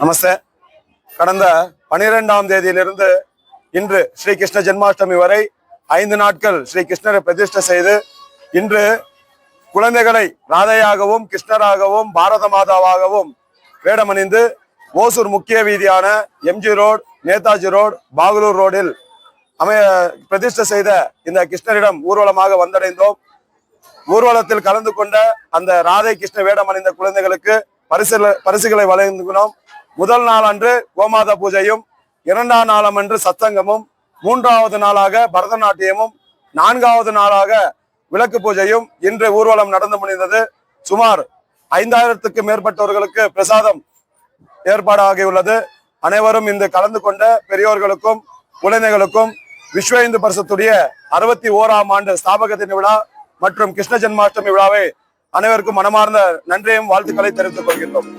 நமஸ்தே. கடந்த 12ஆம் தேதியிலிருந்து இன்று ஸ்ரீ கிருஷ்ண ஜென்மாஷ்டமி வரை 5 நாட்கள் ஸ்ரீ கிருஷ்ணரை பிரதிஷ்டை செய்து இன்று குழந்தைகளை ராதையாகவும் கிருஷ்ணராகவும் பாரத மாதாவாகவும் வேடமணிந்து ஓசூர் முக்கிய வீதியான MG road, Netaji road, Bagalur ரோடில் பிரதிஷ்டை செய்த இந்த கிருஷ்ணரிடம் ஊர்வலமாக வந்தடைந்தோம். ஊர்வலத்தில் கலந்து கொண்ட அந்த ராதை கிருஷ்ண வேடமணிந்த குழந்தைகளுக்கு பரிசுகளை வழங்கினோம். முதல் நாள் அன்று கோமாதா பூஜையும், 2ஆம் நாள் அன்று சத்தங்கமும், 3வது நாளாக பரதநாட்டியமும், 4வது நாளாக விளக்கு பூஜையும் இன்று ஊர்வலம் நடந்து முடிந்தது. சுமார் 5000த்துக்கு மேற்பட்டவர்களுக்கு பிரசாதம் ஏற்பாடாகியுள்ளது. அனைவரும் இந்த கலந்து கொண்ட பெரியோர்களுக்கும் குழந்தைகளுக்கும் விஸ்வ இந்து பரிஷத்துடைய 61ஆம் ஆண்டு ஸ்தாபக தின விழா மற்றும் கிருஷ்ண ஜென்மாஷ்டமி விழாவை அனைவருக்கும் மனமார்ந்த நன்றியும் வாழ்த்துக்களை தெரிவித்துக் கொள்கின்றோம்.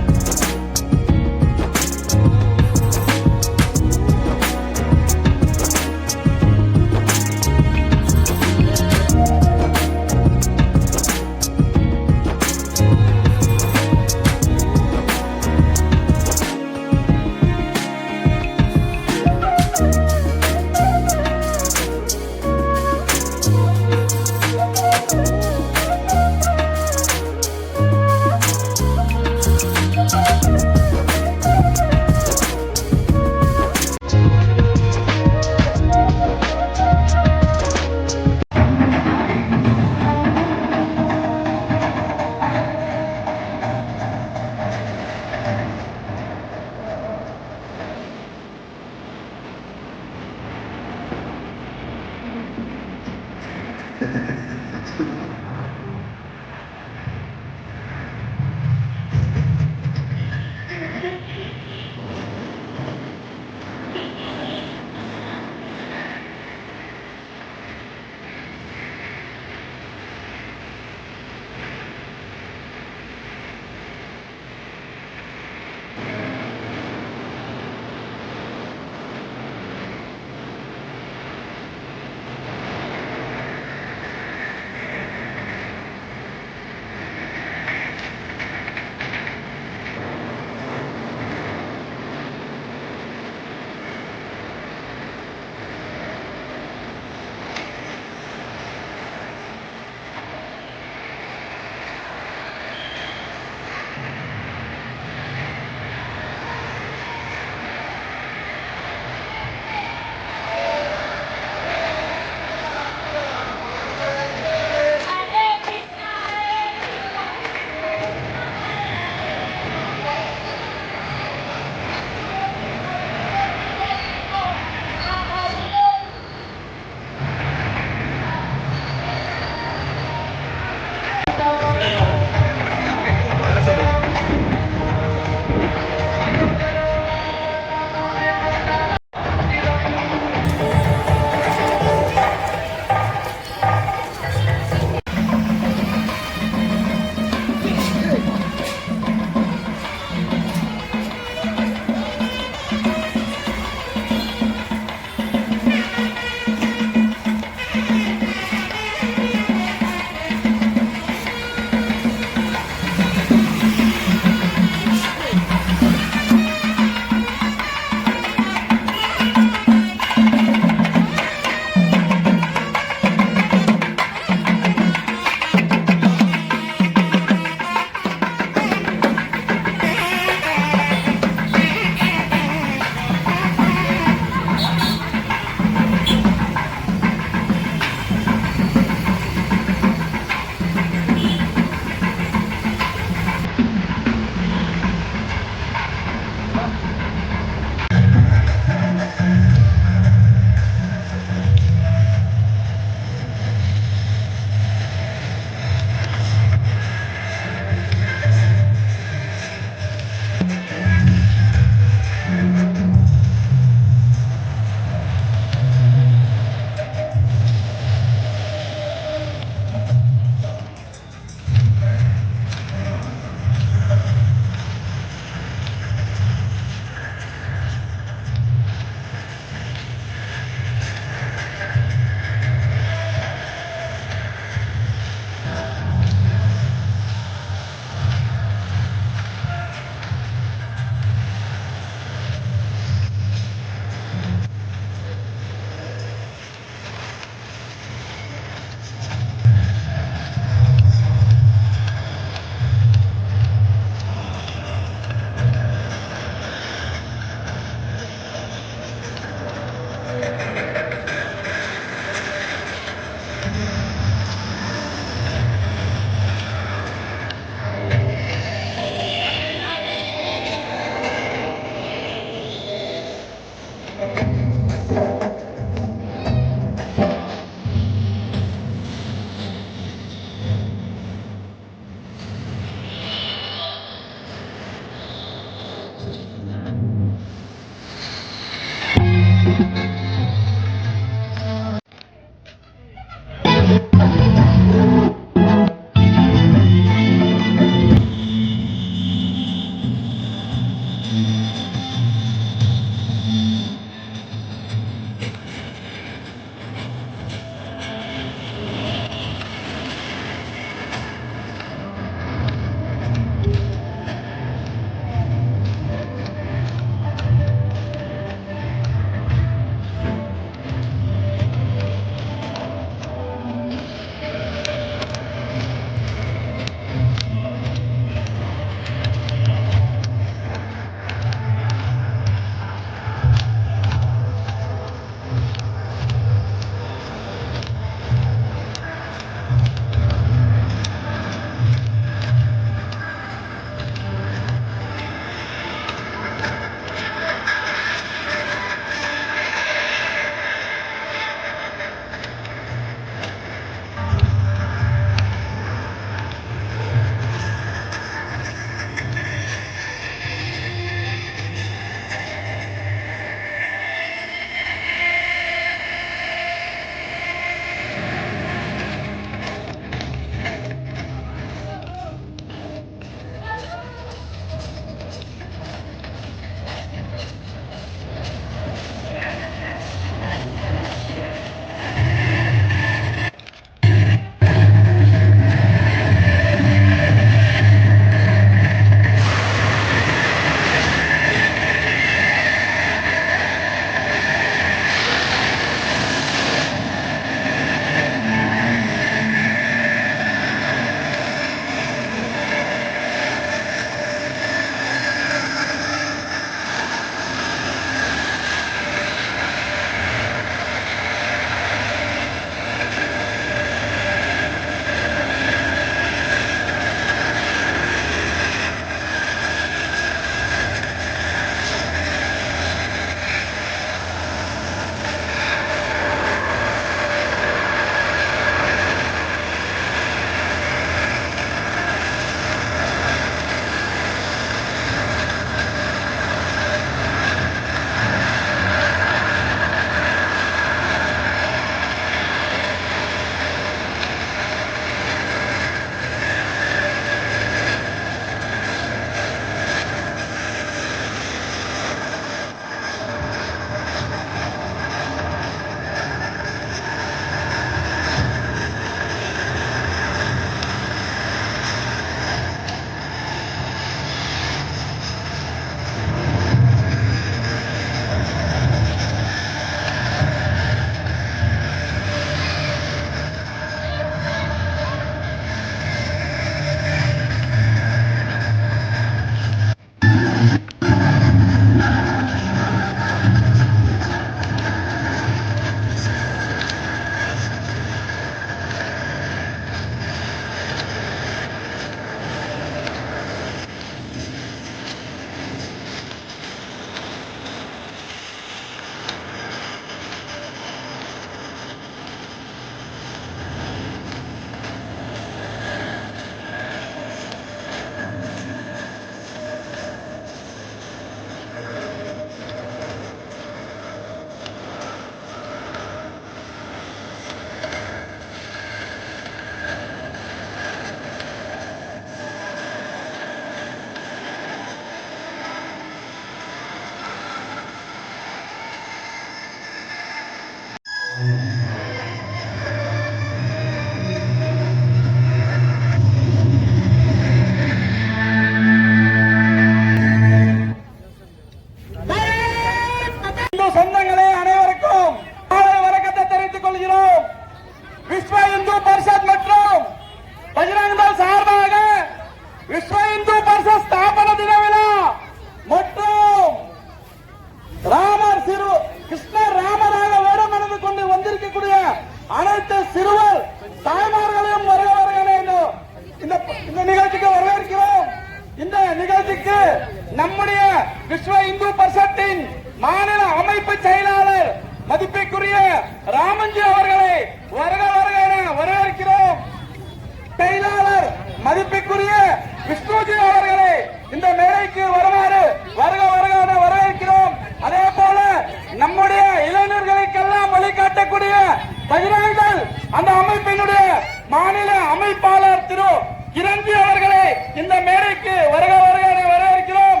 அந்த அமைப்பினுடைய மாநில அமைப்பாளர் திரு கிரண்ஜி அவர்களை இந்த மேடைக்கு வருக வருக என வரவேற்கிறோம்.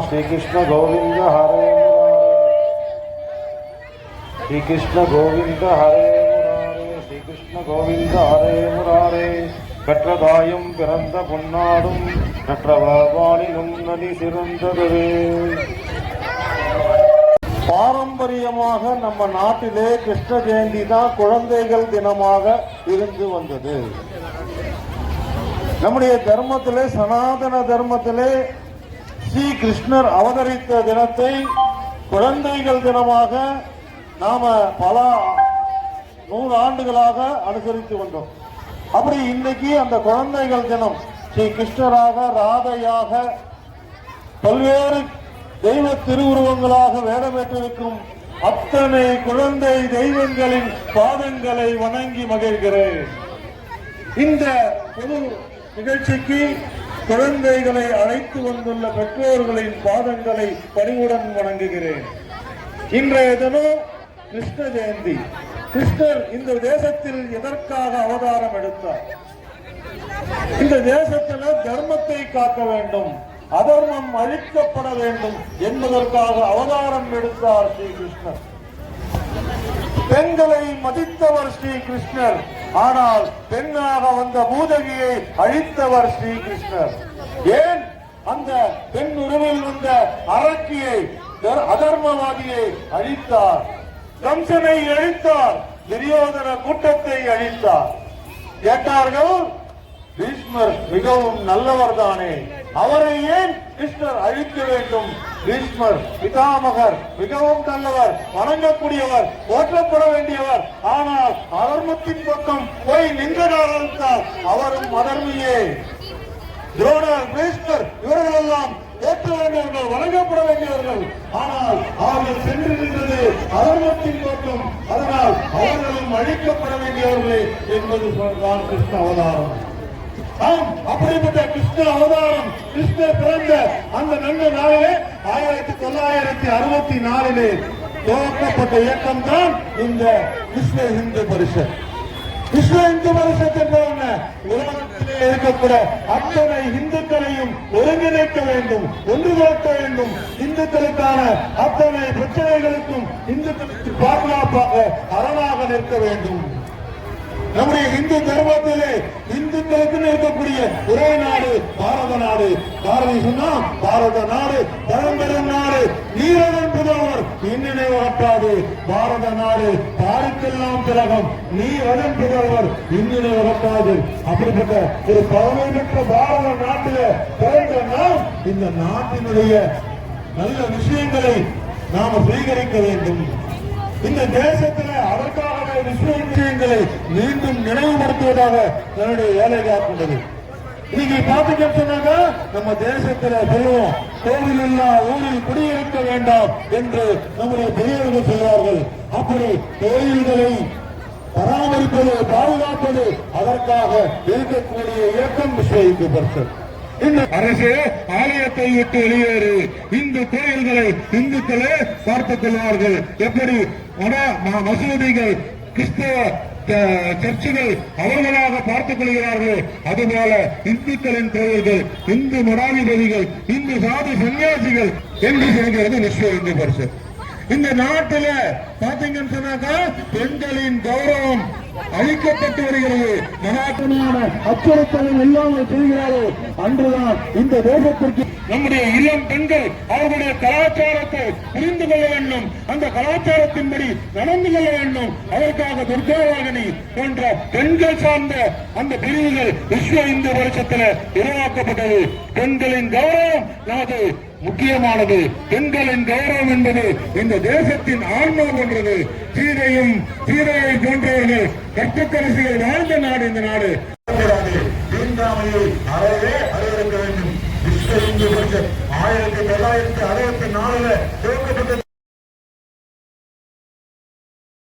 श्री कृष्ण गोविंद हरे श्री कृष्ण गोविंद हरे मुरारे श्री कृष्ण गोविंद हरे मुरारे பெற்றதாயும் பிறந்த பொன்னாடும் பெற்றவானிலும் நதி சிறந்தது. பாரம்பரியமாக நம்ம நாட்டிலே கிருஷ்ண ஜெயந்தி தான் குழந்தைகள் தினமாக இருந்து வந்தது. நம்முடைய தர்மத்திலே, சனாதன தர்மத்திலே ஸ்ரீ கிருஷ்ணர் அவதரித்த தினத்தை குழந்தைகள் தினமாக நாம பல 100 ஆண்டுகளாக அனுசரித்து வந்தோம். அப்படி இன்னைக்கு அந்த குழந்தைகள் தினம் ஸ்ரீ கிருஷ்ணராக, ராதையாக, பல்வேறு தெய்வ திருவுருவங்களாக வேடமேற்றிருக்கும் அத்தனை குழந்தை தெய்வங்களின் பாதங்களை வணங்கி மகிழ்கிறேன். இந்த பொது நிகழ்ச்சிக்கு குழந்தைகளை அழைத்து வந்துள்ள பெற்றோர்களின் பாதங்களை பணிவுடன் வணங்குகிறேன். இன்றைய தினம் கிருஷ்ண ஜெயந்தி. கிருஷ்ணர் இந்த தேசத்தில் எதற்காக அவதாரம் எடுத்தார்? இந்த தேசத்தில் தர்மத்தை காக்க வேண்டும், அதர்மம் அழிக்கப்பட வேண்டும் என்பதற்காக அவதாரம் எடுத்தார் ஸ்ரீ கிருஷ்ணர். பெண்களை மதித்தவர் ஸ்ரீ கிருஷ்ணர். ஆனால் பெண்ணாக வந்த பூதகியை அழித்தவர் ஸ்ரீ கிருஷ்ணர். ஏன்? அந்த பெண் உருவில் வந்த அரக்கியை, அதர்மவாதியை அழித்தார். கம்சனை அழித்தார். துரியோதன கூட்டத்தை அழித்தார். கேட்டார்கள், பீஷ்மர் மிகவும் நல்லவர் தானே, அவரை ஏன் கிருஷ்ணர் அழிக்க வேண்டும்? பீஷ்மர் பிதாமகர் மிகவும் நல்லவர், வணங்கக்கூடியவர், போற்றப்பட வேண்டியவர். ஆனால் அதர்மத்தின் பக்கம் போய் நின்ற காரணத்தால் அவரும் அதர்மியே. துரோணர், பீஷ்மர் இவர்கள் எல்லாம் ஏற்ற வேண்டியவர்கள், வணங்கப்பட வேண்டியவர்கள். ஆனால் அவர்கள் சென்று நின்றது அதர்மத்தின் பக்கம். அதனால் அவர்களும் அழிக்கப்பட வேண்டியவர்களே என்பது தான் கிருஷ்ண அவதாரம். அப்படிப்பட்ட கிருஷ்ண அவதாரம், கிருஷ்ணர் பிறந்த அந்த நல்ல நாளிலே 1964 துவக்கப்பட்ட இயக்கம் தான் இந்த விஸ்வ இந்து பரிஷத். விஸ்வ இந்து பரிஷத் என்பது உலகத்திலே இருக்கக்கூடிய அத்தனை இந்துக்களையும் ஒருங்கிணைக்க வேண்டும், ஒன்றுபடுத்த வேண்டும். இந்துக்களுக்கான அத்தனை பிரச்சனைகளுக்கும் இந்துக்களுக்கு பாதுகாப்பாக அரணாக நிற்க வேண்டும். நம்முடைய இந்து தர்மத்திலே இந்துக்களுக்கு இருக்கக்கூடிய ஒரே நாடு பாரத நாடு. பாரதி சொன்னா பாரத நாடு பழம்பெரும் நாடு, நீரதன் புதல்வர் இன்னினைவு அட்டாது. பாரத நாடு பாருக்கெல்லாம் திலகம், நீரதன் புதல்வர் இன்னினைவு அட்டாது. அப்படிப்பட்ட ஒரு பழமை பெற்ற பாரத நாட்டில பிறந்த நாம் இந்த நாட்டினுடைய நல்ல விஷயங்களை நாம சுவீகரிக்க வேண்டும். இந்த தேசத்தில் அதற்காக விஷயங்களை மீண்டும் நினைவுபடுத்துவதாக தன்னுடைய வேலையாக கொண்டது. இன்னைக்கு பாத்தீங்கன்னு சொன்னாங்க, நம்ம தேசத்துல சொல்லுவோம், கோவில் இல்லா ஊரில் குடியிருக்க வேண்டாம் என்று நம்முடைய பெரியவர்கள் சொல்வார்கள். அப்படி கோயில்களை பராமரிப்பது, பாதுகாப்பது, அதற்காக இருக்கக்கூடிய இயக்கம் விஸ்வ இந்து பரிஷத். அரசு ஆலயத்தை விட்டு வெளியேறு, இந்து கோயில்களை இந்துக்களே பார்த்துக் கொள்வார்கள். எப்படி மசூதிகள், கிறிஸ்தவ சர்ச்சுகள் அவர்களாக பார்த்துக் கொள்கிறார்கள், அதுபோல இந்துக்களின் கோயில்கள், இந்து மடாதிபதிகள், இந்து சாதி சன்னியாசிகள் என்று சொல்கிறது விஸ்வ இந்து பரிஷத். இந்த நாட்டில பாத்தீங்கன்னு சொன்னாக்கா பெண்களின் கௌரவம் அழிக்கப்பட்டு வருகிறது. மகாத்மான அச்சுறுத்தலை இல்லாமல் செய்கிறார்கள். அன்றுதான் இந்த தேசத்திற்கு நம்முடைய இளம் பெண்கள் அவர்களுடைய கலாச்சாரத்தை புரிந்து கொள்ள வேண்டும், அந்த கலாச்சாரத்தின்படி நடந்து கொள்ள வேண்டும். அதற்காக துர்காவாகினி போன்ற பெண்கள் சார்ந்த அந்த பிரிவுகள் விஸ்வ இந்து பரிஷத்தில் உருவாக்கப்பட்டது. பெண்களின் கௌரவம் நமது முக்கியமானது. பெண்களின் கௌரவம் என்பது இந்த தேசத்தின் ஆன்மா போன்றது. சீதையை போன்றவர்கள் கற்புக்கரசிகள் வாழ்ந்த நாடு இந்த நாடு. தீண்டாமையை அறவே அறவிருக்க வேண்டும். விஸ்வ இந்து பரிஷத் 1964 துவக்கப்பட்ட